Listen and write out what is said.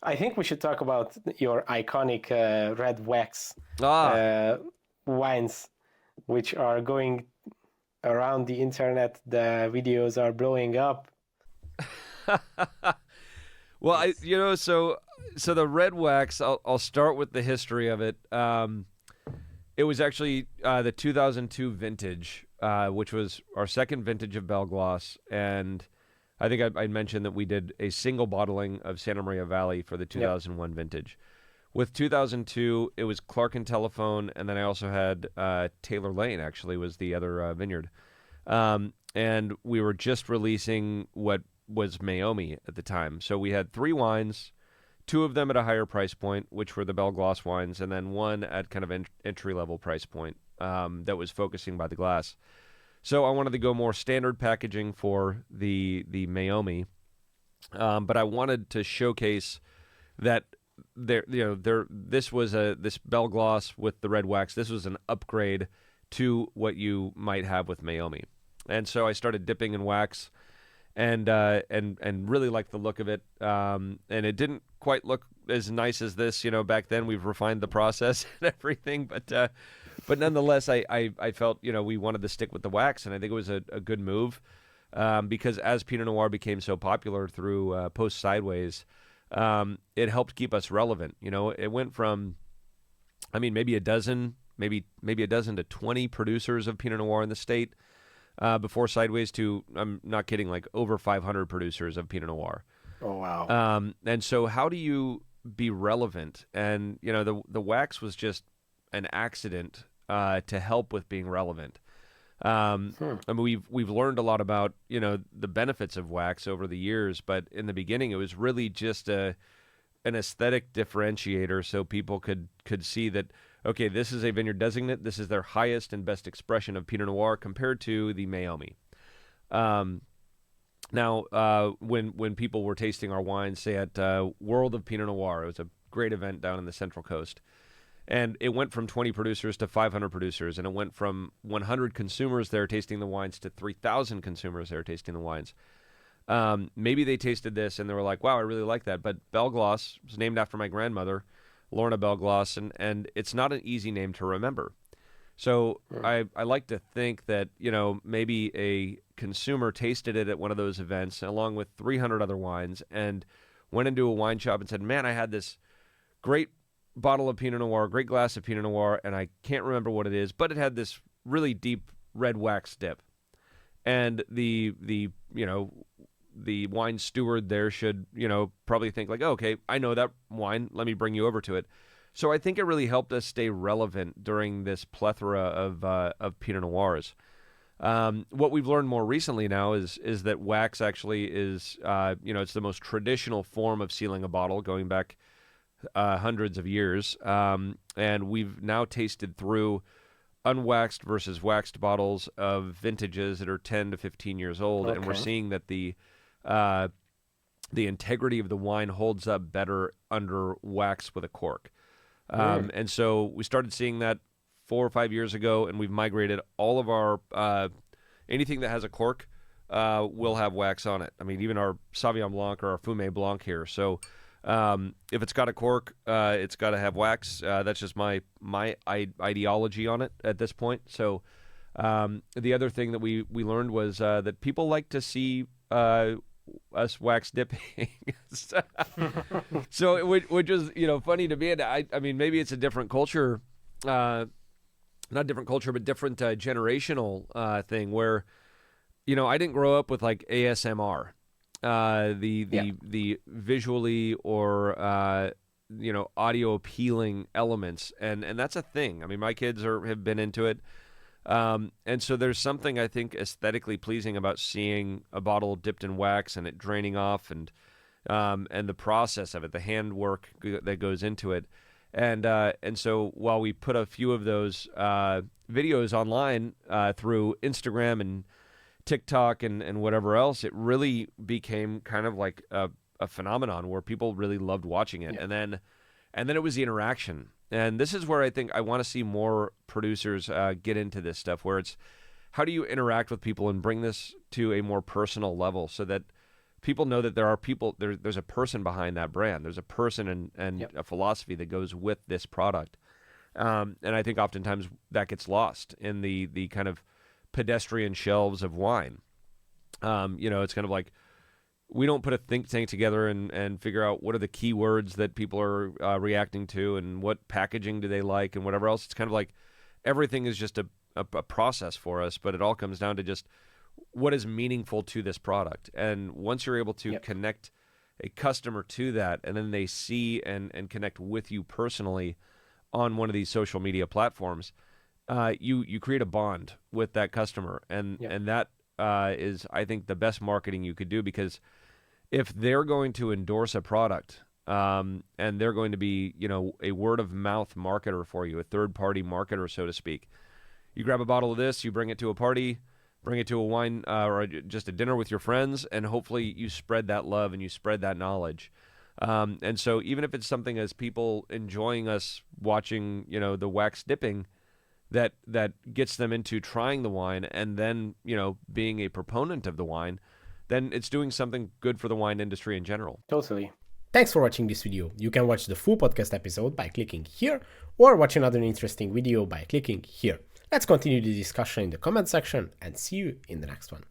I think we should talk about your iconic red wax Ah, uh, wines, which are going around the internet. The videos are blowing up. well, It's so the red wax. I'll start with the history of it. It was actually the 2002 vintage, which was our second vintage of Belle Glos, and I think I mentioned that we did a single bottling of Santa Maria Valley for the Yep. 2001 vintage. With 2002, it was Clark and Telephone, and then I also had Taylor Lane. Actually, was the other vineyard, and we were just releasing what was Mayomi at the time. So we had three wines, two of them at a higher price point, which were the Belle Glos wines, and then one at kind of entry level price point that was focusing by the glass. So I wanted to go more standard packaging for the Mayomi, but I wanted to showcase that this Belle Gloss with the red wax. This was an upgrade to what you might have with Mayomi, and so I started dipping in wax, and really liked the look of it. And it didn't quite look as nice as this. Back then we've refined the process and everything, but nonetheless, I felt we wanted to stick with the wax, and I think it was a good move. Because as Pinot Noir became so popular through post Sideways, it helped keep us relevant. It went from, I mean, maybe a dozen, maybe a dozen to 20 producers of Pinot Noir in the state before Sideways to, I'm not kidding, like over 500 producers of Pinot Noir. Oh wow. And so, how do you be relevant? And the wax was just an accident to help with being relevant. I mean, we've learned a lot about the benefits of wax over the years, but in the beginning, it was really just an aesthetic differentiator, so people could see that, okay, this is a vineyard designate. This is their highest and best expression of Pinot Noir compared to the Mayomi. Now, when people were tasting our wines, say at World of Pinot Noir, it was a great event down in the Central Coast. And it went from 20 producers to 500 producers, and it went from 100 consumers there tasting the wines to 3,000 consumers there tasting the wines. Maybe they tasted this and they were like, wow, I really like that. But Belle Glos was named after my grandmother, Lorna Belle Glos, and it's not an easy name to remember. So I like to think that, maybe a consumer tasted it at one of those events along with 300 other wines and went into a wine shop and said, man, I had this great bottle of Pinot Noir, great glass of Pinot Noir, and I can't remember what it is, but it had this really deep red wax dip. And the wine steward there should, probably think like, oh, okay, I know that wine. Let me bring you over to it. So I think it really helped us stay relevant during this plethora of Pinot Noirs. What we've learned more recently now is that wax actually is, it's the most traditional form of sealing a bottle, going back hundreds of years. And we've now tasted through unwaxed versus waxed bottles of vintages that are 10 to 15 years old, and we're Okay. seeing that uh, the integrity of the wine holds up better under wax with a cork. And so we started seeing that 4 or 5 years ago, and we've migrated all of our anything that has a cork will have wax on it. I mean, even our Sauvignon Blanc or our Fumé Blanc here. So if it's got a cork, it's got to have wax. That's just my ideology on it at this point. So the other thing that we learned was that people like to see us wax dipping. So which was funny to me. And I mean, maybe it's a different culture, not different culture, but different generational thing where I didn't grow up with like ASMR. The Yeah. the visually or audio appealing elements, and that's a thing. I mean, my kids have been into it, and so there's something I think aesthetically pleasing about seeing a bottle dipped in wax and it draining off, and the process of it, the handwork that goes into it, and so while we put a few of those videos online through Instagram and TikTok and whatever else, it really became kind of like a phenomenon where people really loved watching it. Yeah. And then it was the interaction. And this is where I think I want to see more producers get into this stuff, where it's how do you interact with people and bring this to a more personal level so that people know that there are people, there's a person behind that brand. There's a person and Yep. a philosophy that goes with this product. And I think oftentimes that gets lost in the kind of pedestrian shelves of wine. It's kind of like we don't put a think tank together and figure out what are the key words that people are reacting to and what packaging do they like and whatever else. It's kind of like everything is just a process for us, but it all comes down to just what is meaningful to this product. And once you're able to Yep. connect a customer to that, and then they see and connect with you personally on one of these social media platforms, you create a bond with that customer, and Yep. and that is, I think, the best marketing you could do, because if they're going to endorse a product, and they're going to be, a word of mouth marketer for you, a third party marketer, so to speak. You grab a bottle of this, you bring it to a party, bring it to a wine or just a dinner with your friends, and hopefully you spread that love and you spread that knowledge. And so even if it's something as people enjoying us watching, the wax dipping, that gets them into trying the wine and then, being a proponent of the wine, then it's doing something good for the wine industry in general. Totally. Thanks for watching this video. You can watch the full podcast episode by clicking here, or watch another interesting video by clicking here. Let's continue the discussion in the comment section and see you in the next one.